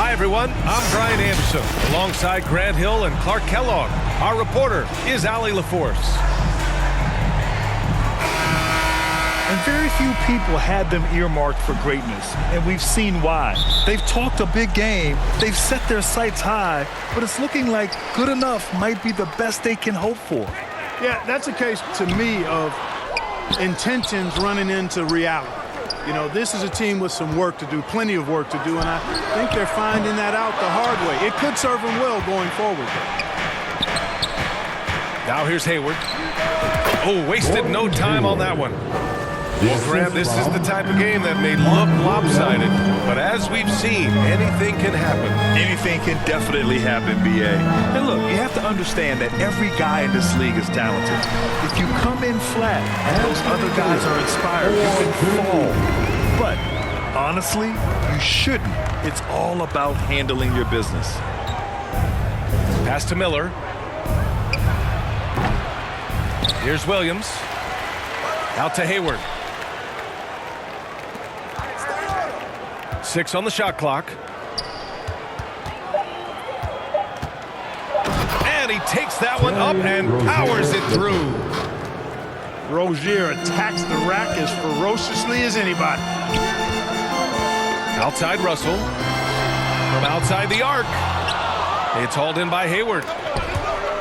Hi, everyone. I'm Brian Anderson, alongside Grant Hill and Clark Kellogg. Our reporter is Allie LaForce. And very few people had them earmarked for greatness, and we've seen why. They've talked a big game, they've set their sights high, but it's looking like good enough might be the best they can hope for. Yeah, that's a case to me of intentions running into reality. You know, this is a team with some work to do, plenty of work to do, and I think they're finding that out the hard way. It could serve them well going forward, though. Now here's Hayward. Oh, wasted no time on that one. Well, Grant, this is the type of game that may look lopsided, but as we've seen, anything can happen. Anything can definitely happen, B.A. And look, you have to understand that every guy in this league is talented. If you come in flat and those other guys are inspired, you can fall. But honestly, you shouldn't. It's all about handling your business. Pass to Miller. Here's Williams. Out to Hayward. 6 on the shot clock. And he takes that one up and powers it through. Rozier attacks the rack as ferociously as anybody. Outside Russell. From outside the arc. It's hauled in by Hayward.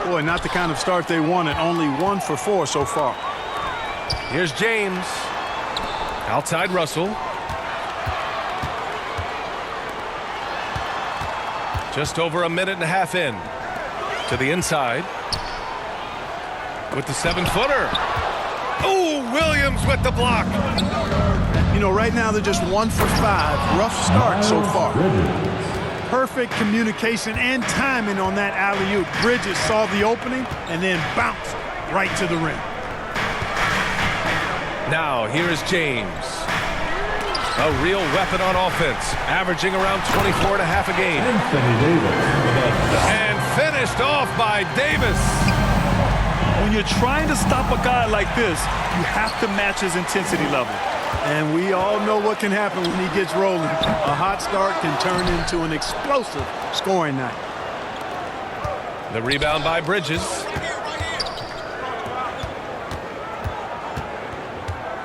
Boy, not the kind of start they wanted. Only 1 for 4 so far. Here's James. Outside Russell. Just over a minute and a half in. To the inside. With the 7-footer. Oh, Williams with the block. You know, right now they're just 1 for 5. Rough start so far. Perfect communication and timing on that alley-oop. Bridges saw the opening and then bounced right to the rim. Now, here is James. A real weapon on offense, averaging around 24 and a half a game. And finished off by Davis. When you're trying to stop a guy like this, you have to match his intensity level. And we all know what can happen when he gets rolling. A hot start can turn into an explosive scoring night. The rebound by Bridges.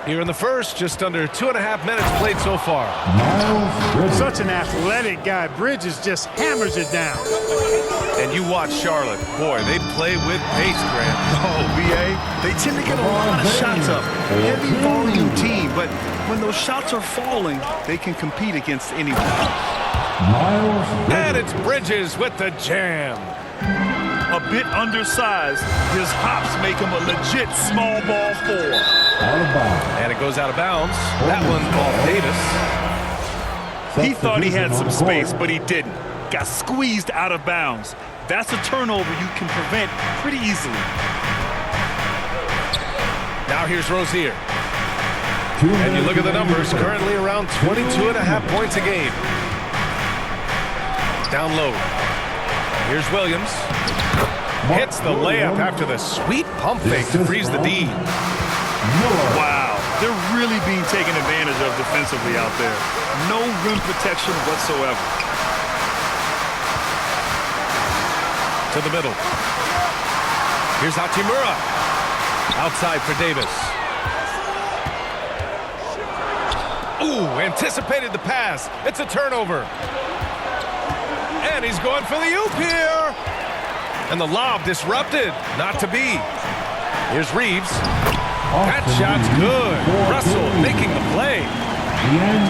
Here in the first, just under 2.5 minutes played so far. Such an athletic guy. Bridges just hammers it down. And you watch Charlotte. Boy, they play with pace, Grant. Oh, B.A., they tend to get a lot of shots up. Heavy volume team, but when those shots are falling, they can compete against anyone. And it's Bridges with the jam. A bit undersized, his hops make him a legit small ball 4. And it goes out of bounds. That one off Davis. He thought he had some space, but he didn't. Got squeezed out of bounds. That's a turnover you can prevent pretty easily. Now here's Rozier. And you look at the numbers, currently around 22.5 points a game. Down low. Here's Williams. Hits the layup after the sweet pump fake to freeze the D. Wow, they're really being taken advantage of defensively out there. No rim protection whatsoever. To the middle. Here's Hachimura. Outside for Davis. Ooh, anticipated the pass. It's a turnover. And he's going for the oop here. And the lob disrupted. Not to be. Here's Reeves. That shot's good. Russell making the play.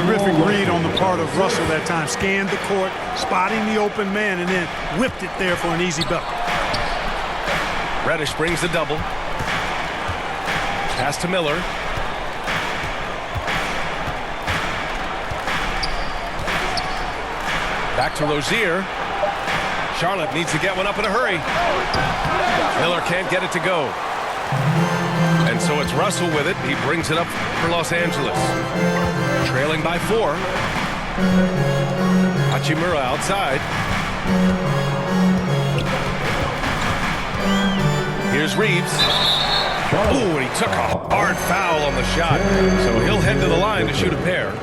Terrific read on the part of Russell that time. Scanned the court, spotting the open man, and then whipped it there for an easy bucket. Reddish brings the double. Pass to Miller. Back to Rozier. Charlotte needs to get one up in a hurry. Miller can't get it to go. And so it's Russell with it. He brings it up for Los Angeles. Trailing by 4. Hachimura outside. Here's Reeves. Ooh, and he took a hard foul on the shot. So he'll head to the line to shoot a pair.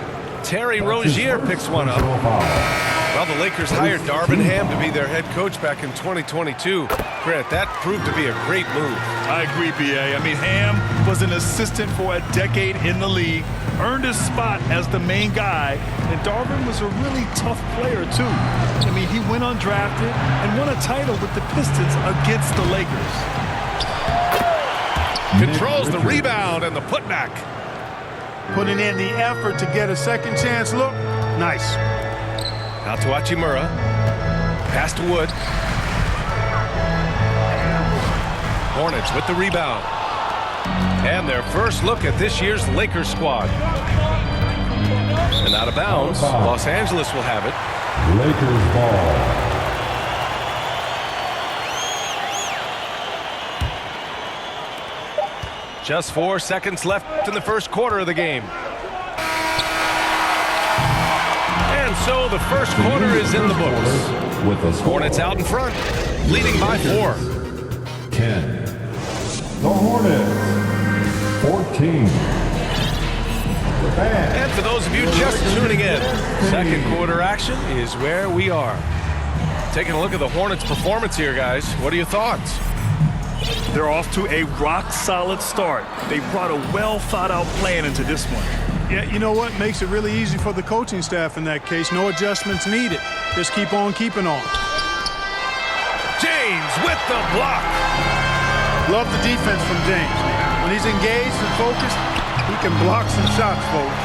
Terry Rozier picks one up. Well, the Lakers hired Darvin Ham to be their head coach back in 2022. Grant, that proved to be a great move. I agree, B.A. I mean, Ham was an assistant for a decade in the league, earned his spot as the main guy, and Darvin was a really tough player, too. I mean, he went undrafted and won a title with the Pistons against the Lakers. Controls the rebound and the putback. Putting in the effort to get a second chance look. Nice. Out to Hachimura. Pass to Wood. Hornets with the rebound. And their first look at this year's Lakers squad. And out of bounds, Los Angeles will have it. Lakers ball. Just 4 seconds left in the first quarter of the game. And so the first quarter is in the books. With the Hornets out in front, leading by 4. 10. The Hornets. 14. And for those of you just tuning in, second quarter action is where we are. Taking a look at the Hornets' performance here, guys. What are your thoughts? They're off to a rock-solid start. They brought a well-thought-out plan into this one. Yeah, you know what? Makes it really easy for the coaching staff in that case. No adjustments needed. Just keep on keeping on. James with the block. Love the defense from James. When he's engaged and focused, he can block some shots, folks.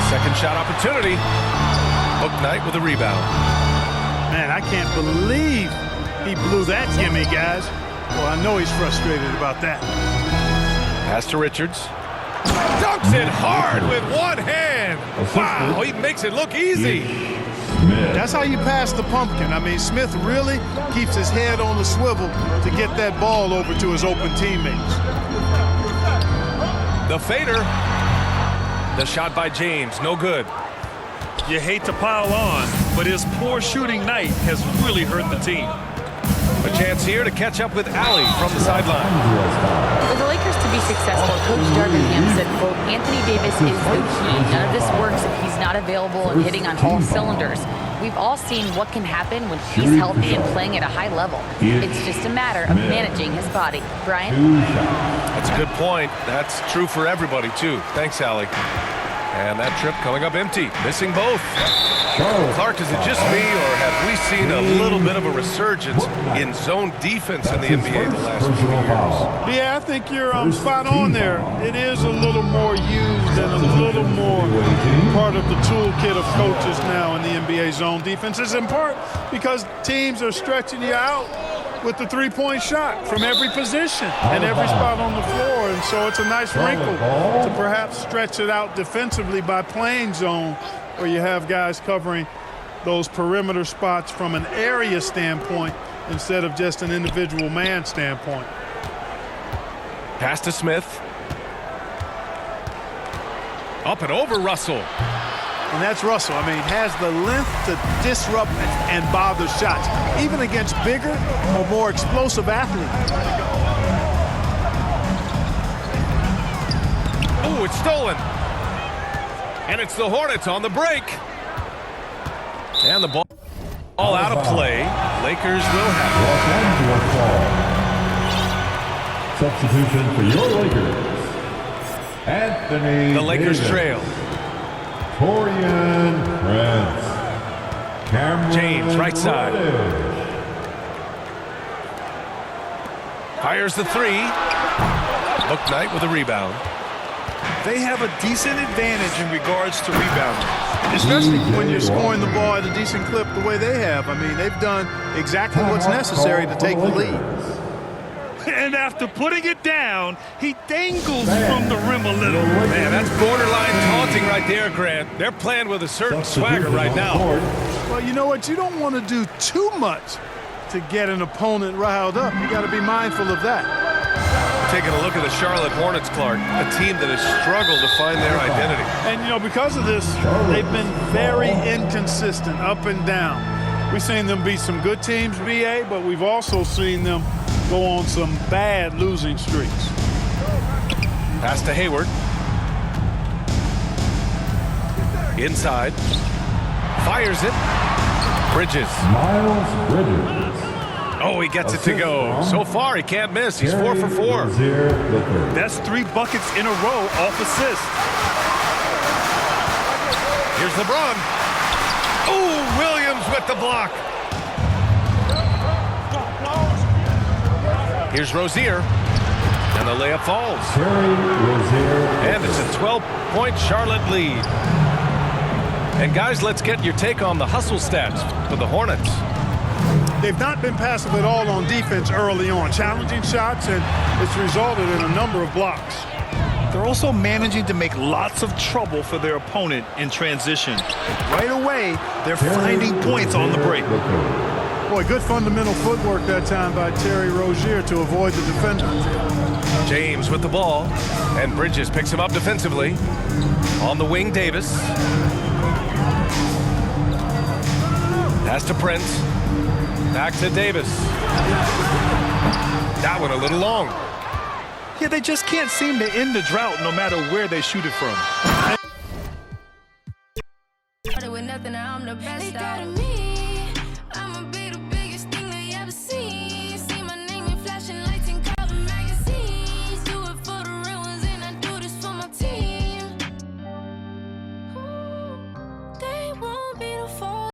Second shot opportunity. Book Knight with a rebound. Man, I can't believe he blew that gimme, guys. Well, I know he's frustrated about that. Pass to Richards. Dunks it hard with one hand. Wow, he makes it look easy. That's how you pass the pumpkin. I mean, Smith really keeps his head on the swivel to get that ball over to his open teammates. The fader. The shot by James, no good. You hate to pile on, but his poor shooting night has really hurt the team. A chance here to catch up with Allie from the sideline. For the Lakers to be successful, Coach Darvin Ham said, quote, Anthony Davis is the key. None of this works if he's not available and hitting on all cylinders. We've all seen what can happen when he's healthy and playing at a high level. It's just a matter of managing his body. Brian? That's a good point. That's true for everybody, too. Thanks, Allie. And that trip coming up empty, missing both. Clark, is it just me, or have we seen a little bit of a resurgence in zone defense in the NBA the last few years? Yeah, I think you're spot on there. It is a little more used and a little more part of the toolkit of coaches now in the NBA zone defenses, in part because teams are stretching you out with the three-point shot from every position and every spot on the floor. And so it's a nice wrinkle to perhaps stretch it out defensively by playing zone, where you have guys covering those perimeter spots from an area standpoint instead of just an individual man standpoint. Pass to Smith. Up and over Russell. And that's Russell. I mean, has the length to disrupt and bother shots, even against bigger or more explosive athletes. Oh, it's stolen. And it's the Hornets on the break. And the ball out of play. Lakers will have it. Substitution for your Lakers. Anthony The Lakers Davis. trail. Torian Prince. Cameron James, right side. Reddish. Fires the three. Book Knight with a rebound. They have a decent advantage in regards to rebounding. Especially when you're scoring the ball at a decent clip the way they have. I mean, they've done exactly what's necessary to take the lead. And after putting it down, he dangles from the rim a little. Man, that's borderline taunting right there, Grant. They're playing with a certain swagger right now. Well, you know what? You don't want to do too much to get an opponent riled up. You got to be mindful of that. Taking a look at the Charlotte Hornets, Clark, a team that has struggled to find their identity. And, you know, because of this, they've been very inconsistent, up and down. We've seen them beat some good teams, BA, but we've also seen them go on some bad losing streaks. Pass to Hayward. Inside. Fires it. Bridges. Miles Bridges. Oh, he gets it to go. So far, he can't miss. He's 4 for 4. Rozier III. That's 3 buckets in a row off assist. Here's LeBron. Oh, Williams with the block. Here's Rozier. And the layup falls. Terry Rozier. And it's a 12-point Charlotte lead. And guys, let's get your take on the hustle stats for the Hornets. They've not been passive at all on defense early on. Challenging shots, and it's resulted in a number of blocks. They're also managing to make lots of trouble for their opponent in transition. Right away, they're finding points on the break. Boy, good fundamental footwork that time by Terry Rozier to avoid the defender. James with the ball. And Bridges picks him up defensively. On the wing, Davis. Pass to Prince. Back to Davis. That one a little long. Yeah, they just can't seem to end the drought no matter where they shoot it from. With nothing, I'm the best.